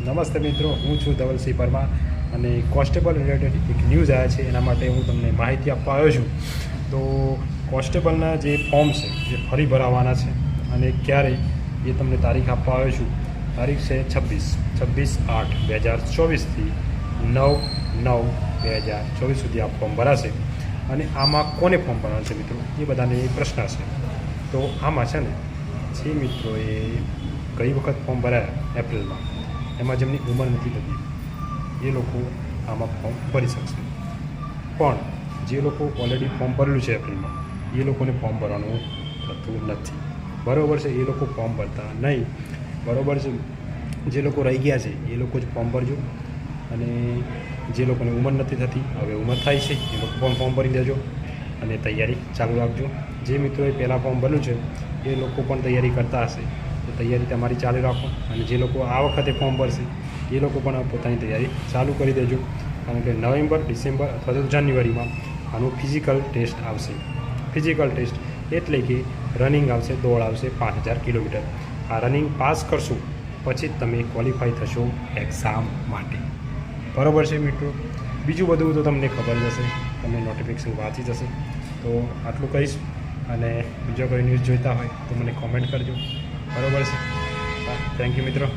નમસ્તે મિત્રો, હું છું ધવલસિંહ પરમાર અને કોન્સ્ટેબલ રિલેટેડ એક ન્યૂઝ આવ્યા છે, એના માટે હું તમને માહિતી આપવા આવ્યો છું. તો કોન્સ્ટેબલના જે ફોર્મ છે જે ફરી ભરાવાના છે અને ક્યારે એ તમને તારીખ આપવા આવ્યો છું. તારીખ છે 26/8/2024થી 9/9/2024 સુધી આ ફોર્મ ભરાશે. અને આમાં કોને ફોર્મ ભરવાનું છે મિત્રો, એ બધાને પ્રશ્ન છે. તો આમાં છે ને જે મિત્રોએ ગઈ વખત ફોર્મ ભરાયા એપ્રિલમાં, એમાં જેમની ઉંમર નથી થતી એ લોકો આમાં ફોર્મ ભરી શકશે. પણ જે લોકો ઓલરેડી ફોર્મ ભરેલું છે એપ્રિલમાં, એ લોકોને ફોર્મ ભરવાનું થતું નથી. બરાબર છે, એ લોકો ફોર્મ ભરતા નહીં. બરાબર છે, જે લોકો રહી ગયા છે એ લોકો જ ફોર્મ ભરજો. અને જે લોકોને ઉંમર નથી થતી, હવે ઉંમર થાય છે, એ લોકો પણ ફોર્મ ભરી દેજો અને તૈયારી ચાલુ રાખજો. જે મિત્રોએ પહેલાં ફોર્મ ભર્યું છે એ લોકો પણ તૈયારી કરતા હશે, તો તૈયારી તમારી ચાલુ રાખો. અને જે લોકો આ વખતે ફોર્મ ભરશે એ લોકો પણ પોતાની તૈયારી ચાલુ કરી દેજો. કારણ કે નવેમ્બર, ડિસેમ્બર અથવા તો જાન્યુઆરીમાં આનું ફિઝિકલ ટેસ્ટ આવશે. ફિઝિકલ ટેસ્ટ એટલે કે રનિંગ આવશે, દોડ આવશે 5000 કિલોમીટર. આ રનિંગ પાસ કરશો પછી જ તમે ક્વોલિફાય થશો એક્ઝામ માટે. બરાબર છે મિત્રો. બીજું બધું તો તમને ખબર જ હશે, તમે નોટિફિકેશન વાંચી જશે. તો આટલું કહીશ. અને બીજો કોઈ ન્યૂઝ જોઈતા હોય તો મને કોમેન્ટ કરજો. બરાબર છે. થેન્ક યુ મિત્રો.